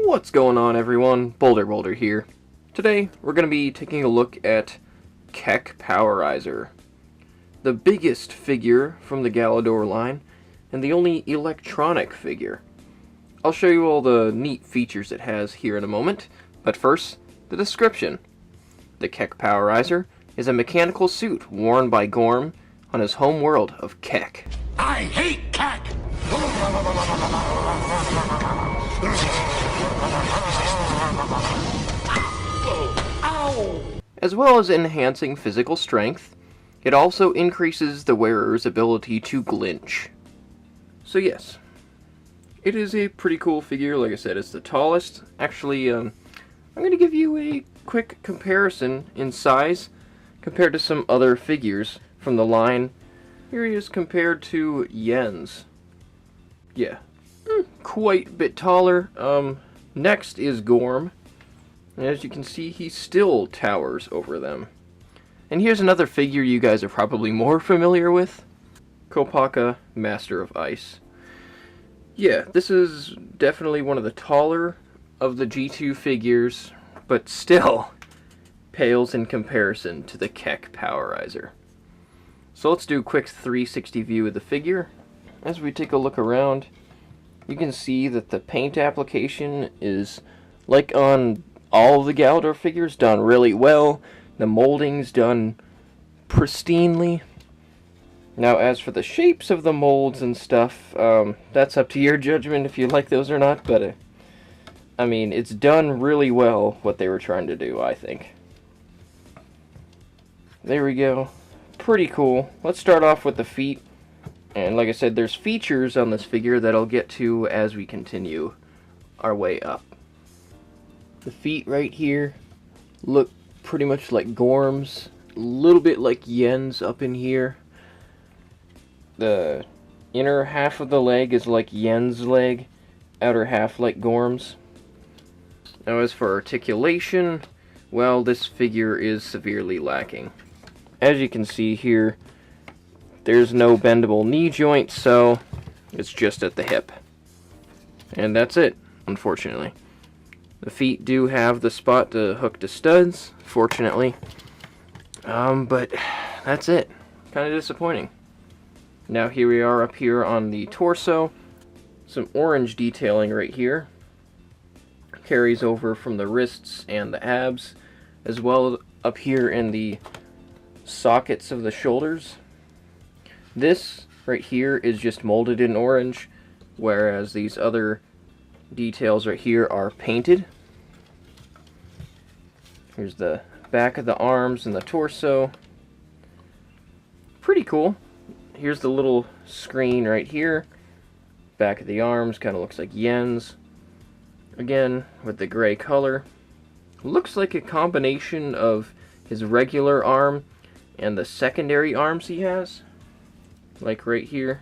What's going on, everyone? Boulder here. Today we're going to be taking a look at Kek Powerizer, the biggest figure from the Galidor line and the only electronic figure. I'll show you all the neat features it has here in a moment, but first, the description. The Kek Powerizer is a mechanical suit worn by Gorm on his home world of Kek. I hate Kek! As well as enhancing physical strength, it also increases the wearer's ability to glinch. So yes, it is a pretty cool figure. Like I said, it's the tallest. Actually, I'm going to give you a quick comparison in size compared to some other figures from the line. Here he is compared to Jens. Yeah, quite a bit taller. Next is Gorm. And as you can see, he still towers over them. And here's another figure you guys are probably more familiar with. Kopaka, Master of Ice. Yeah, this is definitely one of the taller of the G2 figures, but still pales in comparison to the Kek Powerizer. So let's do a quick 360 view of the figure. As we take a look around, you can see that the paint application is, like on all of the Galidor figures, done really well. The molding's done pristinely. Now, as for the shapes of the molds and stuff, that's up to your judgment if you like those or not, but I mean, it's done really well what they were trying to do, I think. There we go. Pretty cool. Let's start off with the feet. And like I said, there's features on this figure that I'll get to as we continue our way up. The feet right here look pretty much like Gorm's, a little bit like Jens up in here. The inner half of the leg is like Jens' leg, outer half like Gorm's. Now as for articulation, well, this figure is severely lacking. As you can see here, there's no bendable knee joint, so it's just at the hip. And that's it, unfortunately. The feet do have the spot to hook to studs, fortunately. But that's it. Kind of disappointing. Now here we are up here on the torso. Some orange detailing right here. Carries over from the wrists and the abs, as well up here in the sockets of the shoulders. This right here is just molded in orange, whereas these other details right here are painted. Here's the back of the arms and the torso. Pretty cool. Here's the little screen right here. Back of the arms kind of looks like Jens. Again, with the gray color. Looks like a combination of his regular arm and the secondary arms he has. Like right here.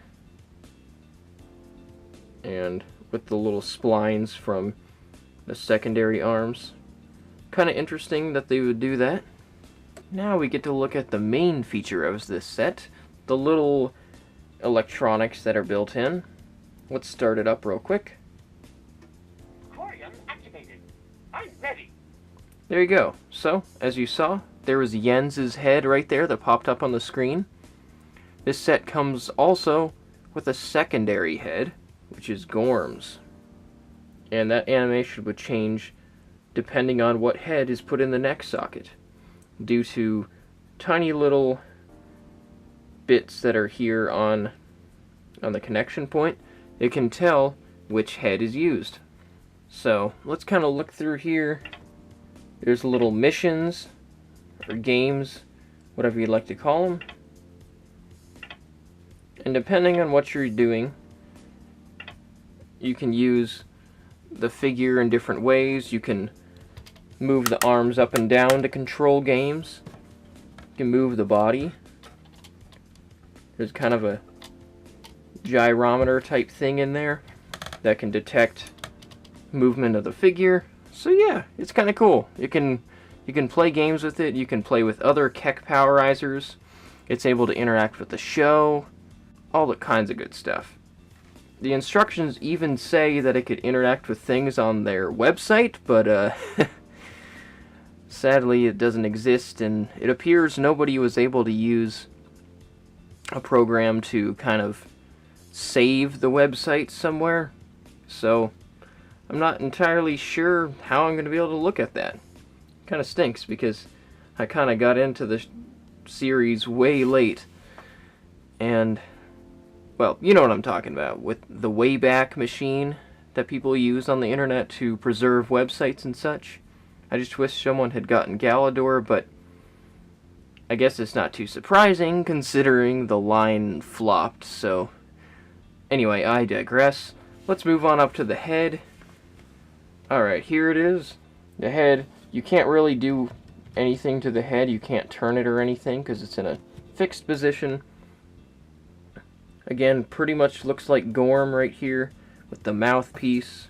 And with the little splines from the secondary arms. Kind of interesting that they would do that. Now we get to look at the main feature of this set. The little electronics that are built in. Let's start it up real quick. Aquarium activated. I'm ready. There you go. So, as you saw, there was Jens' head right there that popped up on the screen. This set comes also with a secondary head, which is Gorm's. And that animation would change depending on what head is put in the neck socket, due to tiny little bits that are here on the connection point. It can tell which head is used. So let's kind of look through here. There's little missions or games, whatever you'd like to call them. And depending on what you're doing, you can use the figure in different ways. You can move the arms up and down to control games. You can move the body. There's kind of a gyrometer type thing in there that can detect movement of the figure. So yeah, it's kind of cool. You can play games with it. You can play with other Kek Powerizers. It's able to interact with the show. All the kinds of good stuff. The instructions even say that it could interact with things on their website, but sadly it doesn't exist, and it appears nobody was able to use a program to kind of save the website somewhere. So I'm not entirely sure how I'm going to be able to look at that. Kind of stinks because I kind of got into the series way late, and well, you know what I'm talking about, with the Wayback Machine that people use on the internet to preserve websites and such. I just wish someone had gotten Galidor, but I guess it's not too surprising considering the line flopped. So anyway, I digress. Let's move on up to the head. Alright, here it is. The head, you can't really do anything to the head. You can't turn it or anything because it's in a fixed position. Again, pretty much looks like Gorm right here with the mouthpiece,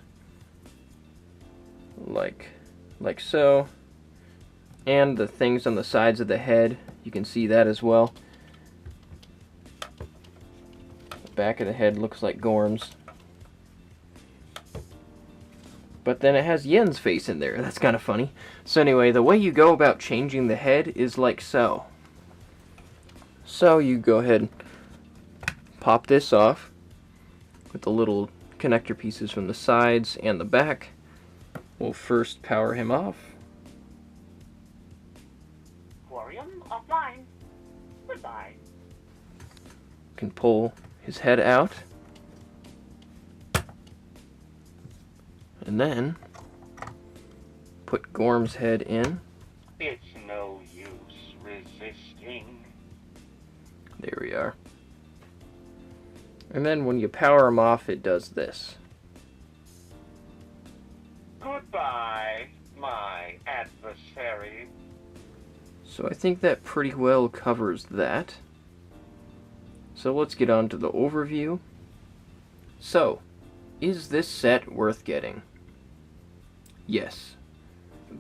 like so. And the things on the sides of the head, you can see that as well. The back of the head looks like Gorm's. But then it has Yen's face in there. That's kind of funny. So anyway, the way you go about changing the head is like so. So you go ahead and pop this off with the little connector pieces from the sides and the back. We'll first power him off. Aquarium offline. Goodbye. Can pull his head out. And then put Gorm's head in. It's no use resisting. There we are. And then when you power him off, it does this. Goodbye, my adversary. So I think that pretty well covers that. So let's get on to the overview. So, is this set worth getting? Yes.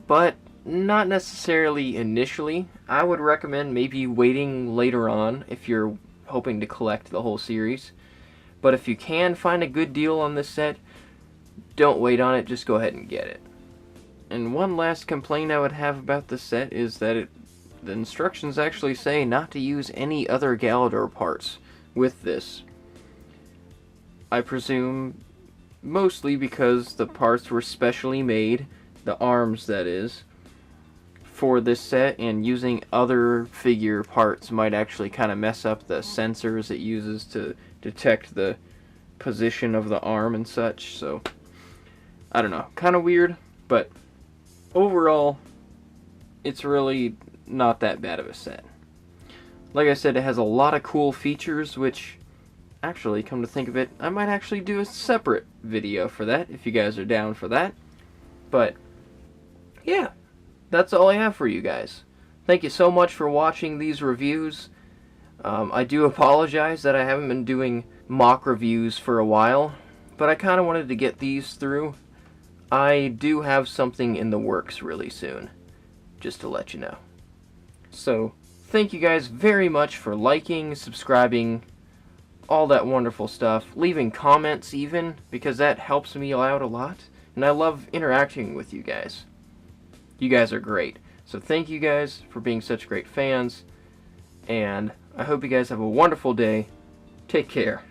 But not necessarily initially. I would recommend maybe waiting later on if you're hoping to collect the whole series. But if you can find a good deal on this set, don't wait on it, just go ahead and get it. And one last complaint I would have about this set is that the instructions actually say not to use any other Galidor parts with this. I presume mostly because the parts were specially made, the arms that is, for this set, and using other figure parts might actually kind of mess up the sensors it uses to detect the position of the arm and such. So I don't know, kind of weird, but overall it's really not that bad of a set. Like I said, it has a lot of cool features, which actually, come to think of it, I might actually do a separate video for that if you guys are down for that. But yeah, that's all I have for you guys. Thank you so much for watching these reviews. I do apologize that I haven't been doing mock reviews for a while, but I kind of wanted to get these through. I do have something in the works really soon, just to let you know. So, thank you guys very much for liking, subscribing, all that wonderful stuff, leaving comments even, because that helps me out a lot, and I love interacting with you guys. You guys are great. So thank you guys for being such great fans, and I hope you guys have a wonderful day. Take care.